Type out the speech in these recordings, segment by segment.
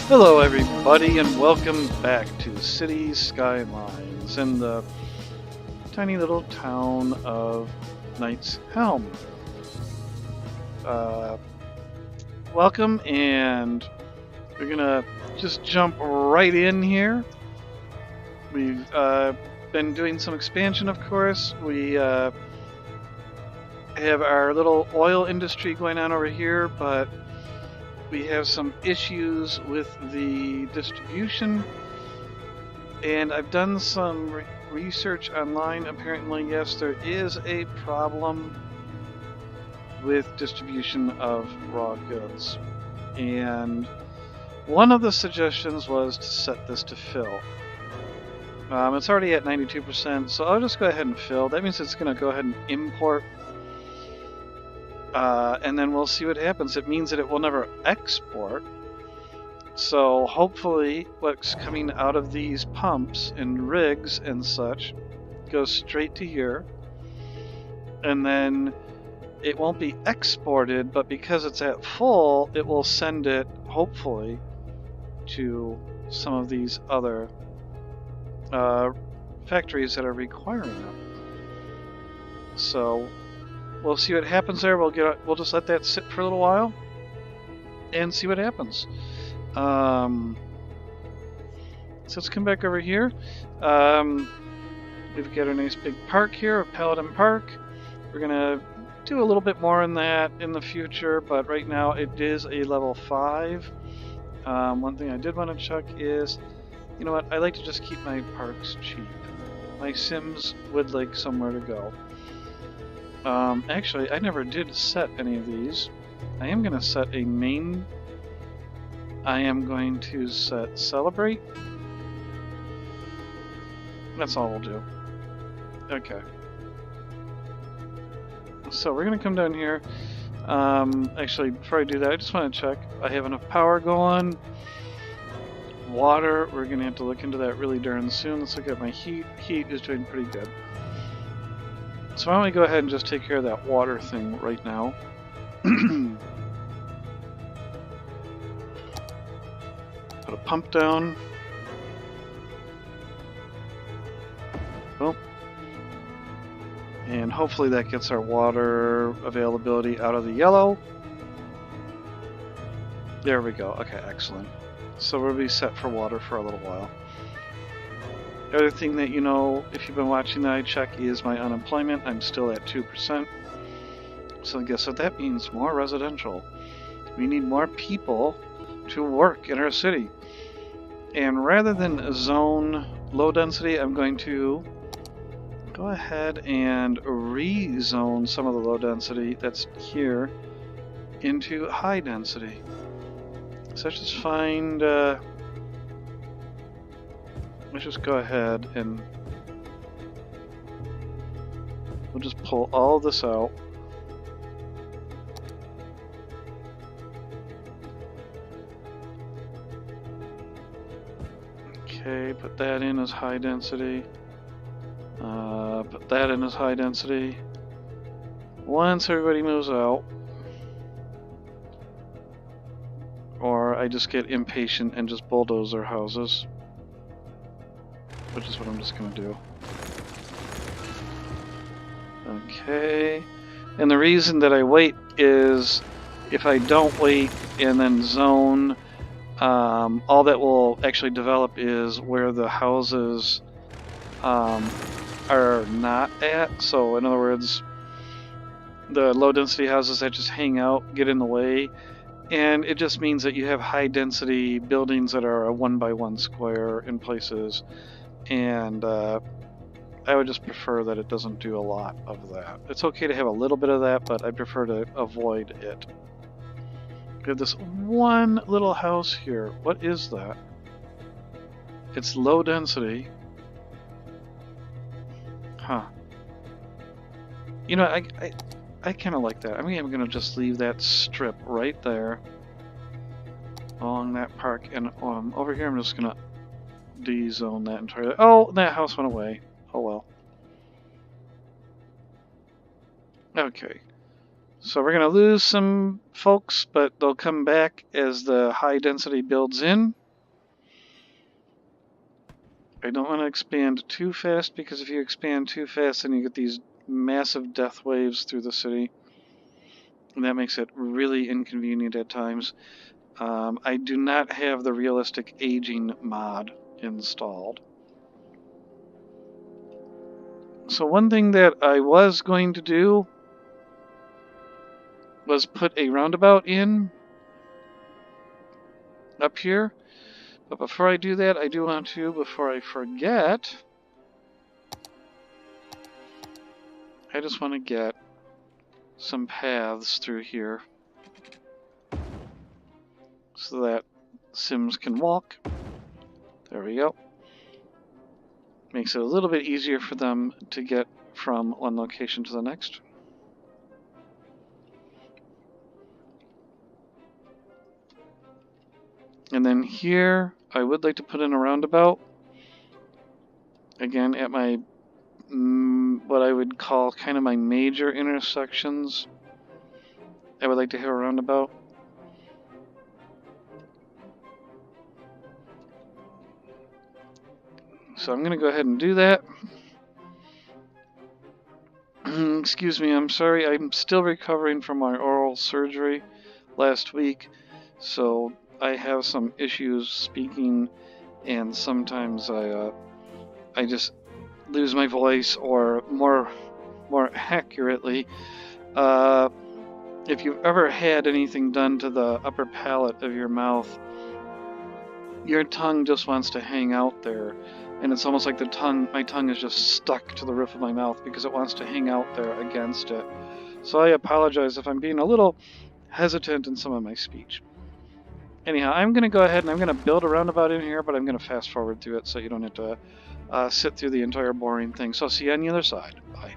Hello, everybody, and welcome back to City Skylines in the tiny little town of Knight's Helm. Welcome, and we're gonna just jump right in here. We've been doing some expansion, of course. We have our little oil industry going on over here, but we have some issues with the distribution, and I've done some research online. Apparently, yes, there is a problem with distribution of raw goods, and one of the suggestions was to set this to fill. It's already at 92%, so I'll just go ahead and fill. That means it's going to go ahead and import. And then we'll see what happens. It means that it will never export. So hopefully what's coming out of these pumps and rigs and such goes straight to here. And then it won't be exported, but because it's at full, it will send it, hopefully, to some of these other factories that are requiring it. So we'll see what happens there. We'll just let that sit for a little while and see what happens. So let's come back over here. We've got a nice big park here, a Paladin Park. We're gonna do a little bit more in that in the future, but right now it is a level 5. One thing I did want to check is, you know what, I like to just keep my parks cheap. My Sims would like somewhere to go. Actually, I never did set any of these. I am going to set a main. I am going to set Celebrate. That's all we'll do. Okay. So we're going to come down here. Actually, before I do that, I just want to check. I have enough power going. Water, we're going to have to look into that really darn soon. Let's look at my heat. Heat is doing pretty good. So why don't we go ahead and just take care of that water thing right now. Put a pump down. Oh. And hopefully that gets our water availability out of the yellow. There we go. Okay, excellent. So we'll be set for water for a little while. The other thing that you know, if you've been watching that I check, is my unemployment. I'm still at 2%. So guess what that means? More residential. We need more people to work in our city. And rather than zone low density, I'm going to go ahead and rezone some of the low density that's here into high density. So let's just find... let's just go ahead and we'll just pull all this out. Okay, put that in as high density. Put that in as high density. Once everybody moves out, or I just get impatient and just bulldoze their houses, which is what I'm just going to do. Okay, and the reason that I wait is if I don't wait and then zone, all that will actually develop is where the houses are not at. So in other words, the low density houses that just hang out get in the way, and it just means that you have high density buildings that are a 1x1 square in places. And I would just prefer that it doesn't do a lot of that. It's okay to have a little bit of that, but I prefer to avoid it. We have this one little house here. What is that? It's low density. Huh. You know, I kind of like that. I mean, I'm going to just leave that strip right there along that park. And over here, I'm just going to de-zone that entirely. Oh, that house went away. Oh well. Okay. So we're going to lose some folks, but they'll come back as the high density builds in. I don't want to expand too fast, because if you expand too fast, then you get these massive death waves through the city. And that makes it really inconvenient at times. I do not have the realistic aging mod installed. So one thing that I was going to do was put a roundabout in up here. But before I do that, I do want to, before I forget, I just want to get some paths through here so that Sims can walk. There we go. Makes it a little bit easier for them to get from one location to the next. And then here, I would like to put in a roundabout. Again, at my, what I would call kind of my major intersections, I would like to have a roundabout. So I'm going to go ahead and do that. Excuse me, I'm sorry, I'm still recovering from my oral surgery last week, so I have some issues speaking, and sometimes I just lose my voice, or more accurately, if you've ever had anything done to the upper palate of your mouth, your tongue just wants to hang out there. And it's almost like my tongue is just stuck to the roof of my mouth because it wants to hang out there against it. So I apologize if I'm being a little hesitant in some of my speech. Anyhow, I'm going to go ahead and I'm going to build a roundabout in here, but I'm going to fast forward through it so you don't have to sit through the entire boring thing. So I'll see you on the other side. Bye.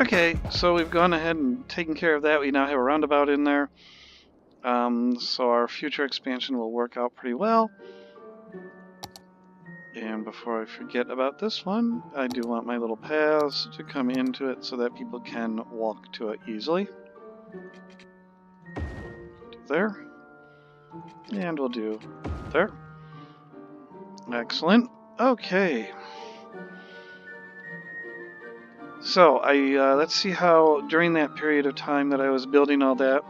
Okay, so we've gone ahead and taken care of that. We now have a roundabout in there. So our future expansion will work out pretty well. And before I forget about this one, I do want my little paths to come into it so that people can walk to it easily. Do there. And we'll do there. Excellent. Okay. So let's see how during that period of time that I was building all that,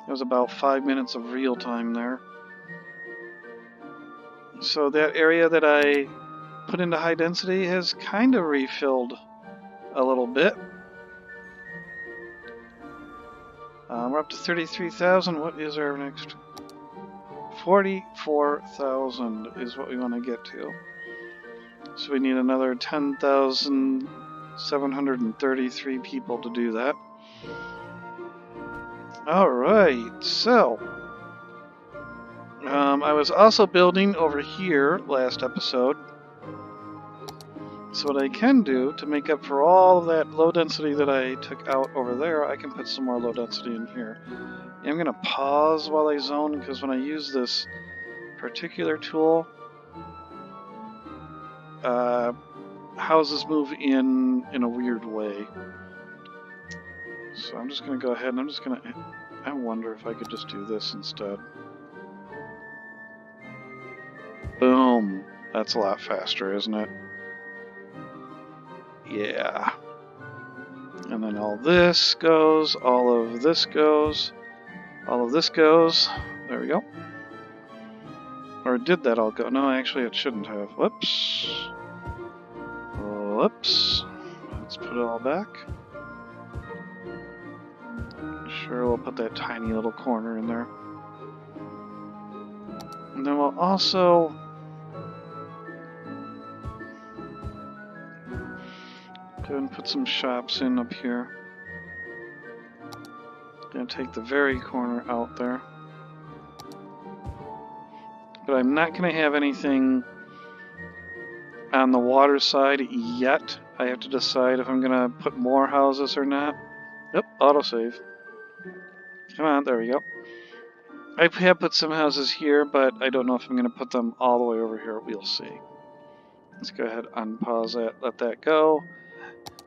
it was about 5 minutes of real time there. So that area that I put into high density has kind of refilled a little bit. We're up to 33,000. What is our next? 44,000 is what we want to get to. So we need another 10,733 people to do that. Alright, so I was also building over here last episode. So what I can do to make up for all of that low density that I took out over there, I can put some more low density in here. And I'm going to pause while I zone, because when I use this particular tool, houses move in a weird way. So I'm just going to go ahead and I'm just going to I wonder if I could just do this instead. Boom. That's a lot faster, isn't it? Yeah. And then all this goes, all of this goes, all of this goes. There we go. Or did that all go? No, actually it shouldn't have. Whoops. Whoops. Let's put it all back. Sure, we'll put that tiny little corner in there. And then we'll also go and put some shops in up here. Gonna take the very corner out there. But I'm not gonna have anything on the water side yet. I have to decide if I'm gonna put more houses or not. Yep, autosave. Come on, there we go. I have put some houses here, but I don't know if I'm gonna put them all the way over here. We'll see. Let's go ahead and unpause that, let that go.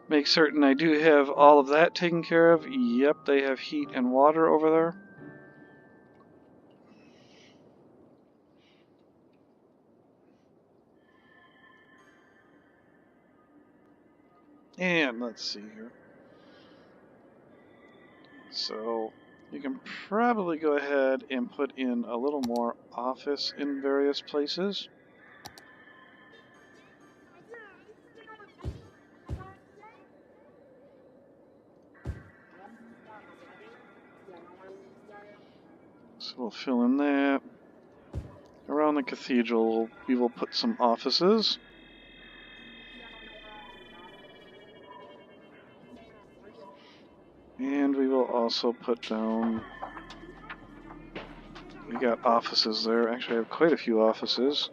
Make certain I do have all of that taken care of. Yep, they have heat and water over there. And let's see here. So you can probably go ahead and put in a little more office in various places. So we'll fill in that. Around the cathedral, we will put some offices. And we will also put down... We got offices there. Actually, I have quite a few offices.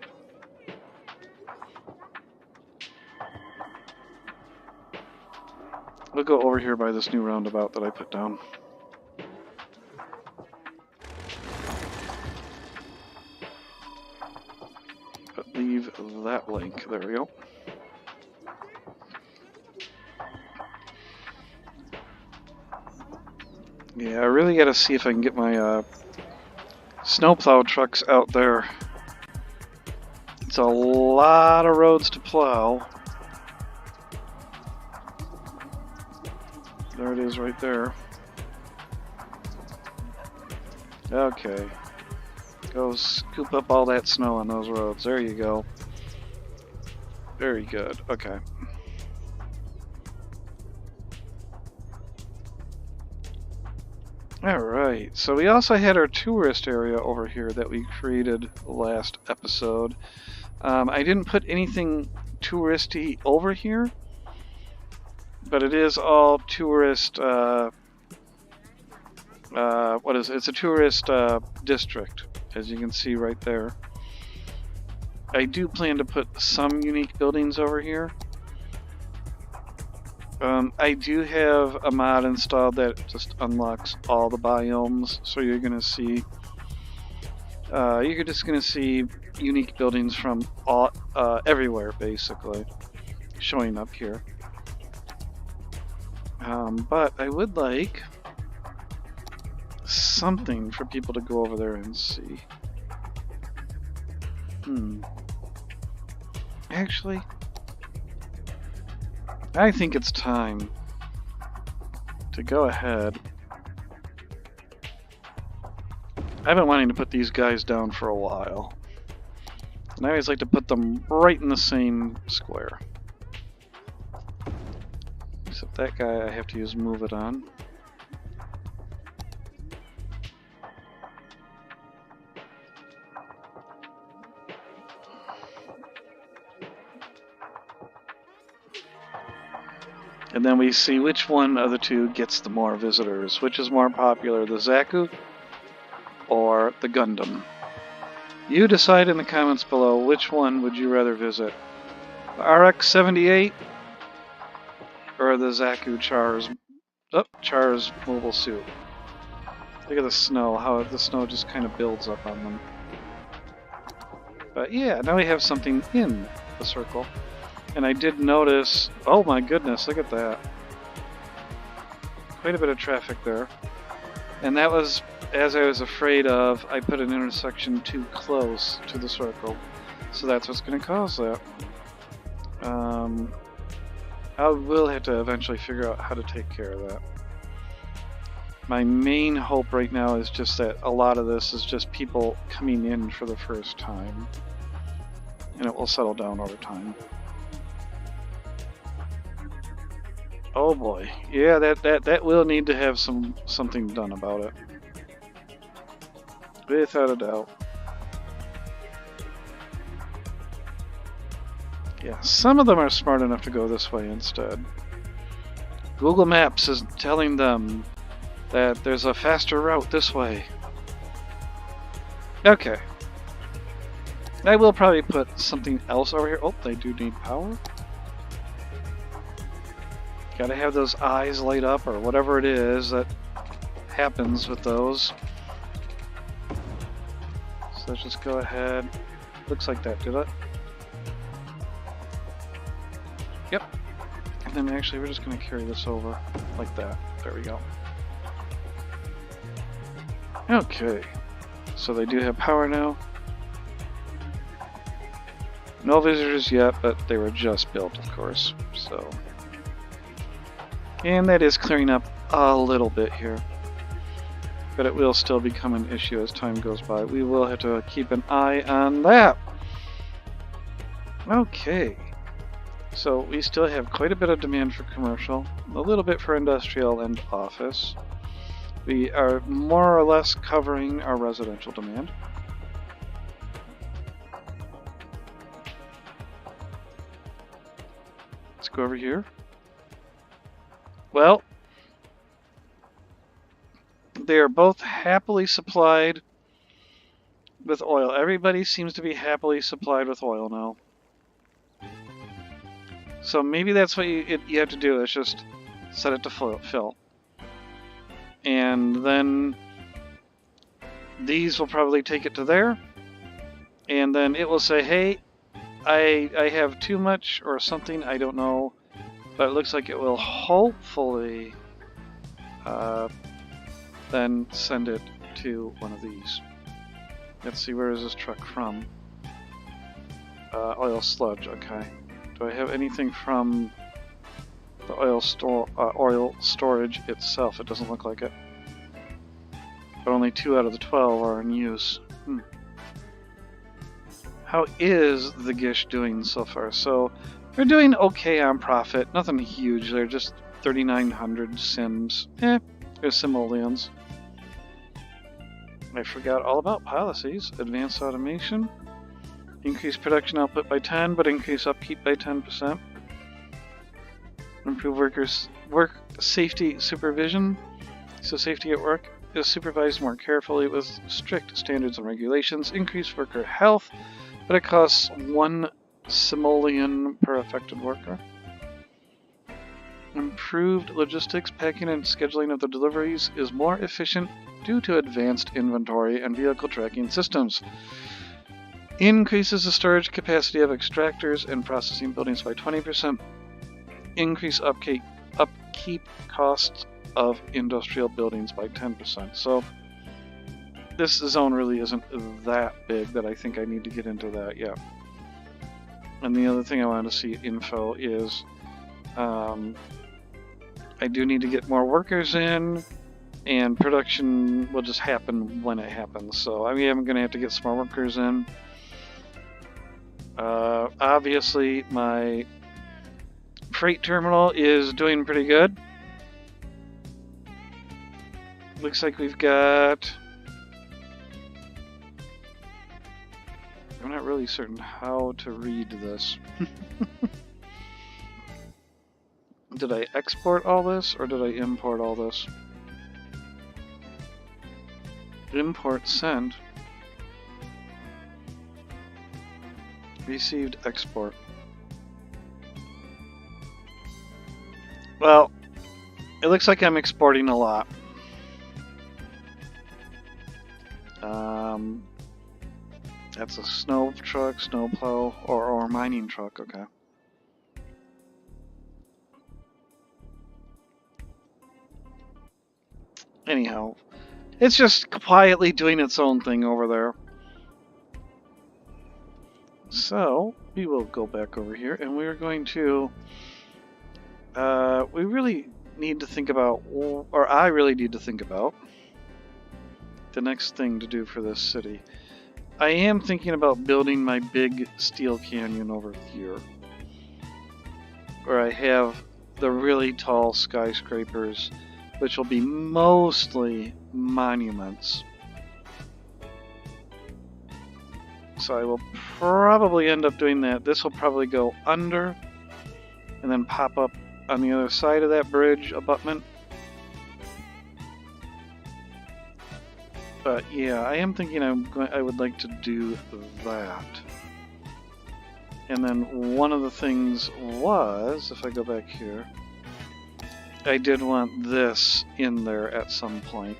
We'll go over here by this new roundabout that I put down. But leave that link. There we go. Yeah, I really gotta see if I can get my snowplow trucks out there. It's a lot of roads to plow. There it is right there. Okay. Go scoop up all that snow on those roads. There you go. Very good. Okay. Alright, so we also had our tourist area over here that we created last episode. I didn't put anything touristy over here, but it is all tourist, what is it? It's a tourist district, as you can see right there. I do plan to put some unique buildings over here. I do have a mod installed that just unlocks all the biomes, so you're gonna see you're just gonna see unique buildings from all, everywhere, basically, showing up here. But I would like something for people to go over there and see. Actually, I think it's time to go ahead. I've been wanting to put these guys down for a while, and I always like to put them right in the same square. Except that guy I have to use move it on. And then we see which one of the two gets the more visitors. Which is more popular, the Zaku or the Gundam? You decide in the comments below, which one would you rather visit? The RX-78 or the Zaku Char's mobile suit? Look at the snow, how the snow just kind of builds up on them. But yeah, now we have something in the circle. And I did notice, oh my goodness, look at that. Quite a bit of traffic there. And that was, as I was afraid of, I put an intersection too close to the circle. So that's what's going to cause that. I will have to eventually figure out how to take care of that. My main hope right now is just that a lot of this is just people coming in for the first time. And it will settle down over time. Oh boy. Yeah, that will need to have something done about it. Without a doubt. Yeah, some of them are smart enough to go this way instead. Google Maps is telling them that there's a faster route this way. Okay. I will probably put something else over here. Oh, they do need power. Gotta have those eyes light up or whatever it is that happens with those. So let's just go ahead. Looks like that did it. Yep. And then actually we're just going to carry this over like that. There we go. Okay. So they do have power now. No visitors yet, but they were just built, of course. So, and that is clearing up a little bit here. But it will still become an issue as time goes by. We will have to keep an eye on that. Okay. So we still have quite a bit of demand for commercial, a little bit for industrial and office. We are more or less covering our residential demand. Let's go over here. Well, they are both happily supplied with oil. Everybody seems to be happily supplied with oil now. So maybe that's what you have to do, is just set it to fill. And then these will probably take it to there. And then it will say, hey, I have too much or something, I don't know. But it looks like it will hopefully then send it to one of these. Let's see, where is this truck from? Oil sludge, okay. Do I have anything from the oil storage itself? It doesn't look like it. But only 2 out of the 12 are in use. How is the Gish doing so far? So they're doing okay on profit. Nothing huge. They're just 3,900 sims. They're simoleons. I forgot all about policies. Advanced automation. Increase production output by 10, but increase upkeep by 10%. Improve work safety supervision. So safety at work is supervised more carefully with strict standards and regulations. Increase worker health, but it costs 1 simoleon per affected worker. Improved logistics, packing, and scheduling of the deliveries is more efficient due to advanced inventory and vehicle tracking systems. Increases the storage capacity of extractors and processing buildings by 20%. Increase upkeep costs of industrial buildings by 10%. So this zone really isn't that big that I think I need to get into that yet. And the other thing I wanted to see info is I do need to get more workers in, and production will just happen when it happens. So I mean, I'm going to have to get some more workers in. Obviously, my freight terminal is doing pretty good. Looks like we've got... I'm not really certain how to read this. Did I export all this, or did I import all this? Import sent. Received export. Well, it looks like I'm exporting a lot. That's a snow truck, snow plow, or mining truck, okay. Anyhow, It's just quietly doing its own thing over there. So, we will go back over here, and we're going to... we really need to think about, or I really need to think about, the next thing to do for this city. I am thinking about building my big steel canyon over here, where I have the really tall skyscrapers, which will be mostly monuments. So I will probably end up doing that. This will probably go under and then pop up on the other side of that bridge abutment. But yeah, I am thinking I would like to do that. And then one of the things was, if I go back here, I did want this in there at some point.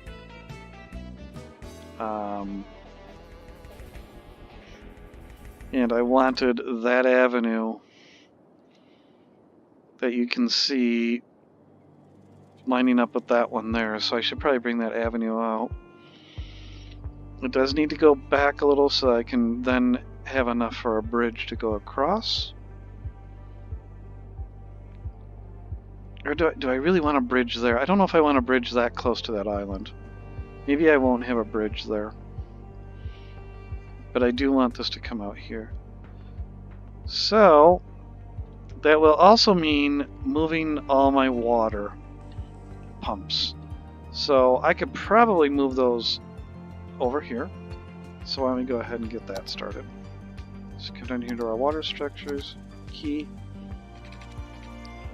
And I wanted that avenue that you can see lining up with that one there, so I should probably bring that avenue out. It does need to go back a little so I can then have enough for a bridge to go across. Or do I really want a bridge there? I don't know if I want a bridge that close to that island. Maybe I won't have a bridge there. But I do want this to come out here. So, that will also mean moving all my water pumps. So I could probably move those over here. So why don't we go ahead and get that started. Let's come down here to our water structures. Key.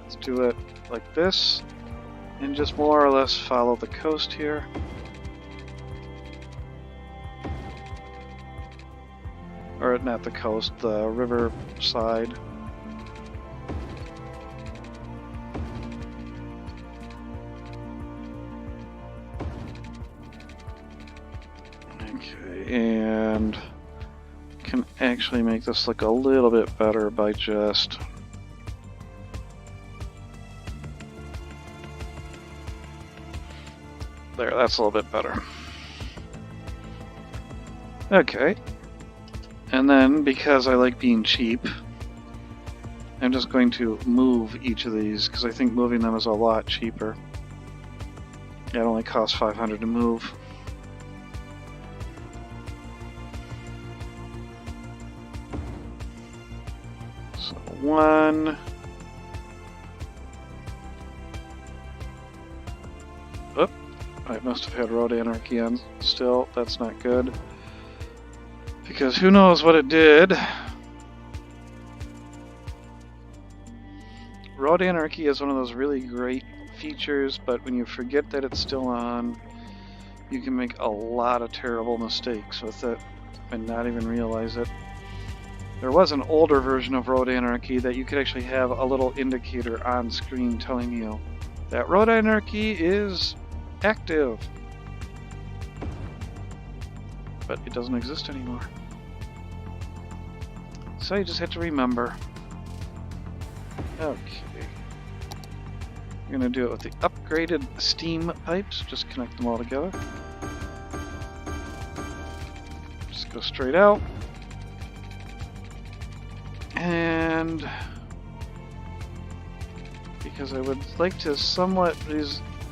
Let's do it like this. And just more or less follow the coast here. Or not the coast, the river side. Okay, and can actually make this look a little bit better by just there, that's a little bit better. Okay. And then, because I like being cheap, I'm just going to move each of these, because I think moving them is a lot cheaper. It only costs 500 to move. So, one. Oh, I must have had road anarchy on still. That's not good. Because who knows what it did. Road anarchy is one of those really great features, but when you forget that it's still on, you can make a lot of terrible mistakes with it and not even realize it. There was an older version of road anarchy that you could actually have a little indicator on screen telling you that road anarchy is active. But it doesn't exist anymore. So you just have to remember. Okay. We're going to do it with the upgraded steam pipes. Just connect them all together. Just go straight out. And because I would like to somewhat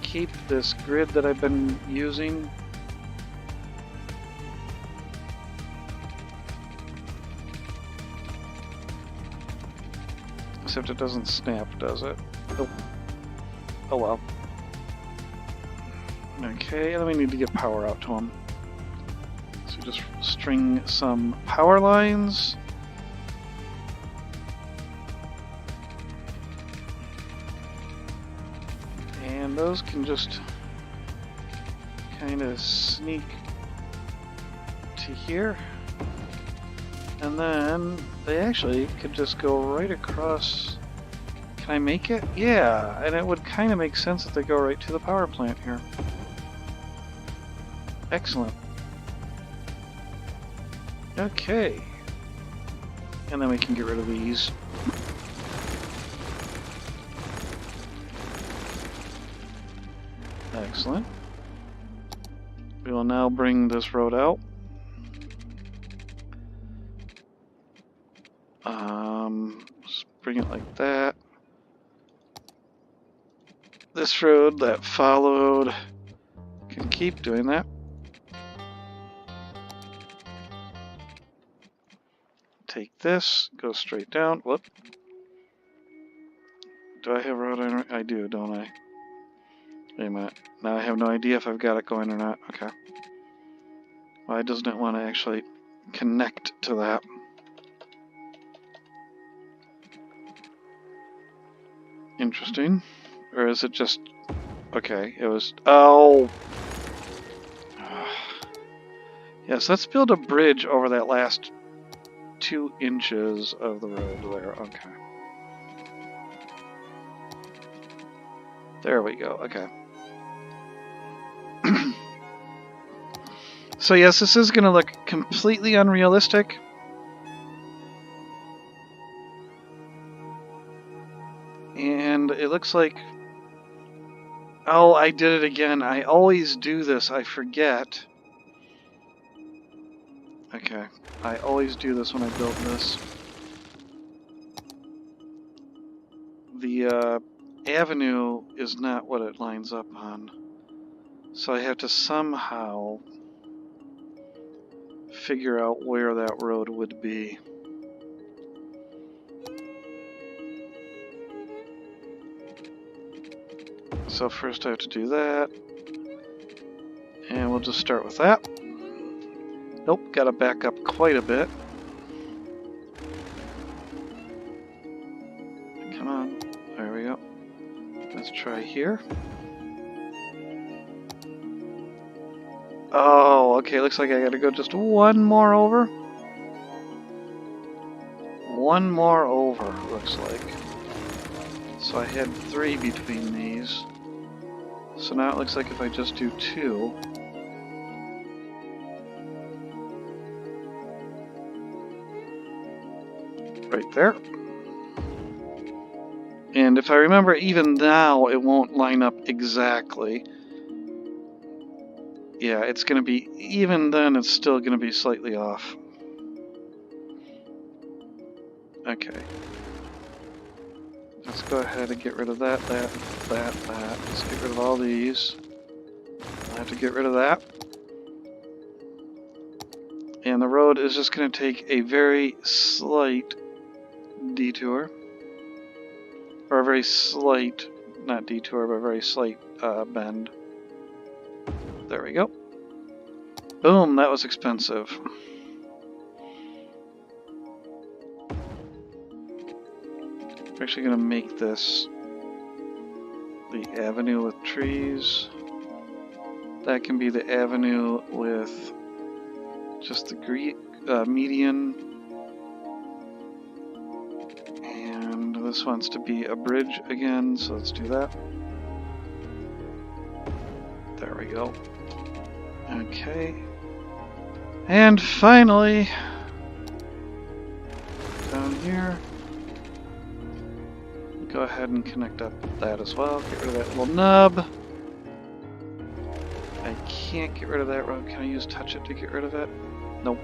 keep this grid that I've been using. Except it doesn't snap, does it? Oh, oh well. Okay, and then we need to get power out to them. So just string some power lines. And those can just kind of sneak to here. And then they actually could just go right across. Can I make it? Yeah, and it would kind of make sense that they go right to the power plant here. Excellent. Okay. And then we can get rid of these. Excellent. We will now bring this road out. Just bring it like that. This road that followed can keep doing that. Take this, go straight down. Whoop. Do I have road on? I do, don't I? Wait a minute. Now I have no idea if I've got it going or not. Okay. Why doesn't it want to actually connect to that? Interesting. Or is it just... Okay, it was... Oh! Yes, let's build a bridge over that last 2 inches of the road there. Okay. There we go. Okay. So yes, this is going to look completely unrealistic. And it looks like... Oh, I did it again. I always do this. I forget. Okay. I always do this when I build this. The avenue is not what it lines up on. So I have to somehow figure out where that road would be. So first I have to do that. And we'll just start with that. Nope, gotta back up quite a bit. Come on, there we go. Let's try here. Oh, okay, looks like I gotta go just one more over. One more over, looks like. So I had 3 between these. So now it looks like if I just do 2... Right there. And if I remember, even now it won't line up exactly. Yeah, it's going to be, even then it's still going to be slightly off. Okay. Let's go ahead and get rid of that. Let's get rid of all these. I have to get rid of that. And the road is just going to take a very slight detour. Or a very slight, not detour, but a very slight bend. There we go. Boom, that was expensive. We're actually going to make this the avenue with trees. That can be the avenue with just the median. And this wants to be a bridge again, so let's do that. There we go. Okay. And finally, down here, go ahead and connect up that as well. Get rid of that little nub. I can't get rid of that road. Can I use touch it to get rid of it? Nope.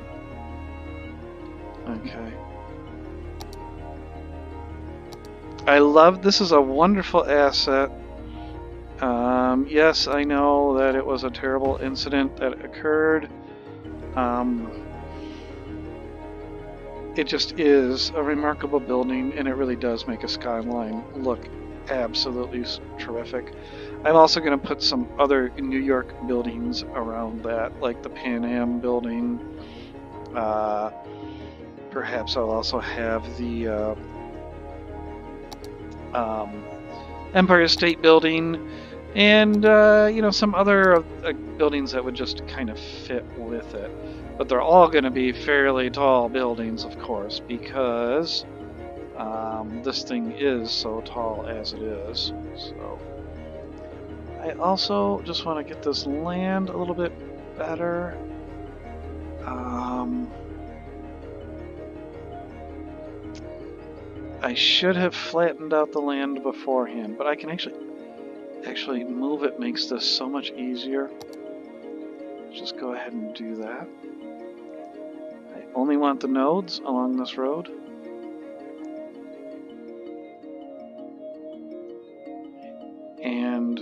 Okay. I love, this is a wonderful asset. Yes, I know that it was a terrible incident that occurred. It just is a remarkable building, and it really does make a skyline look absolutely terrific. I'm also going to put some other New York buildings around that, like the Pan Am building. Perhaps I'll also have the Empire State Building, and you know, some other buildings that would just kind of fit with it. But they're all going to be fairly tall buildings, of course, because this thing is so tall as it is. So I also just want to get this land a little bit better. I should have flattened out the land beforehand, but I can actually move it. Makes this so much easier. Just go ahead and do that. I only want the nodes along this road. And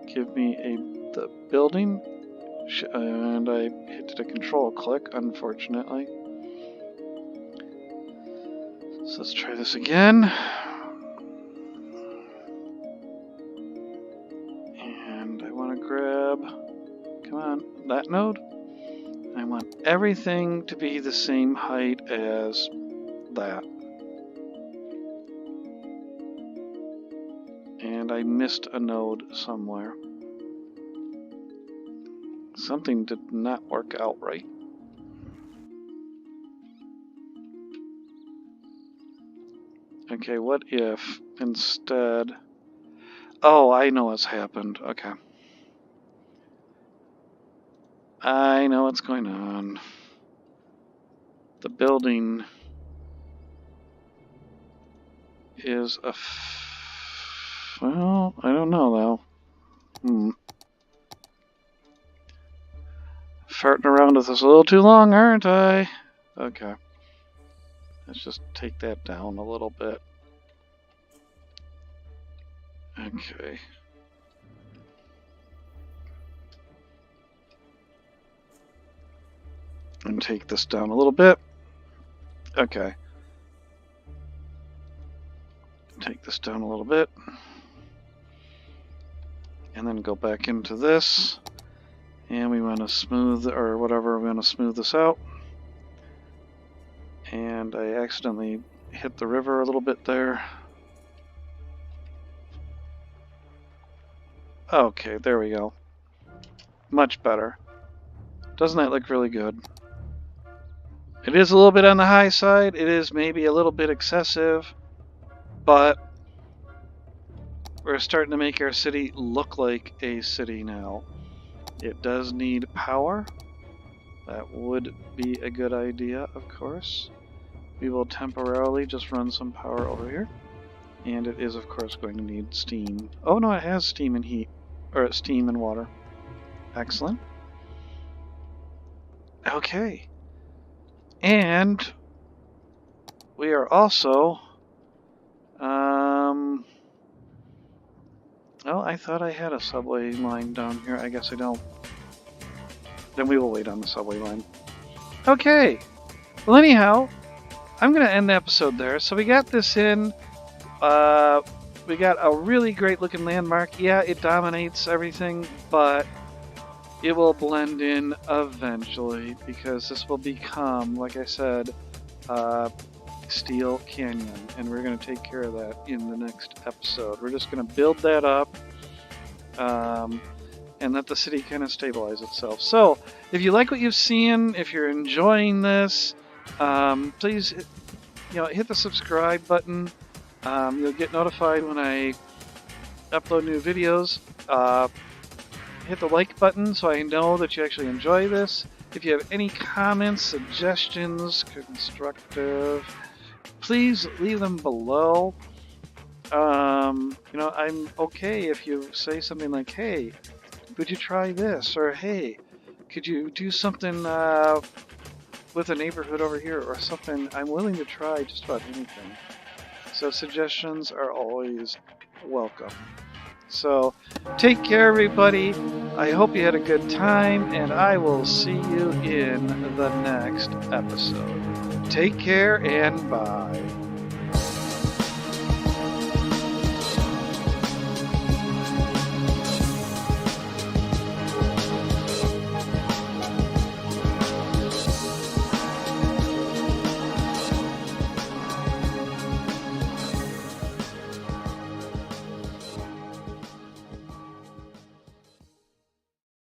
give me the building. And I hit the control click, unfortunately. So let's try this again. And I want to grab, come on, that node. I want everything to be the same height as that. And I missed a node somewhere. Something did not work out right. Okay, what if instead... Oh, I know what's happened. Okay. I know what's going on. The building is a... Well, I don't know though. Farting around with this a little too long, aren't I? Okay. Let's just take that down a little bit. Okay. And take this down a little bit. Okay. Take this down a little bit. And then go back into this. And we want to smooth, or whatever, we want to smooth this out. And I accidentally hit the river a little bit there. Okay, there we go. Much better. Doesn't that look really good? It is a little bit on the high side. It is maybe a little bit excessive, but we're starting to make our city look like a city now. It does need power. That would be a good idea, of course. We will temporarily just run some power over here. And it is, of course, going to need steam. Oh no, it has steam and heat. Or steam and water. Excellent. Okay. And we are also... Oh, I thought I had a subway line down here. I guess I don't. Then we will wait on the subway line. Okay. Well, anyhow, I'm going to end the episode there. So we got this in. We got a really great looking landmark. Yeah, it dominates everything, but it will blend in eventually because this will become, like I said, Steel Canyon, and we're going to take care of that in the next episode. We're just going to build that up and let the city kind of stabilize itself. So if you like what you've seen, if you're enjoying this, please hit the subscribe button. You'll get notified when I upload new videos. Hit the like button so I know that you actually enjoy this. If you have any comments, suggestions, constructive, please leave them below. I'm okay if you say something like, hey, would you try this? Or, hey, could you do something with a neighborhood over here or something? I'm willing to try just about anything. So suggestions are always welcome. So take care, everybody. I hope you had a good time, and I will see you in the next episode. Take care and bye.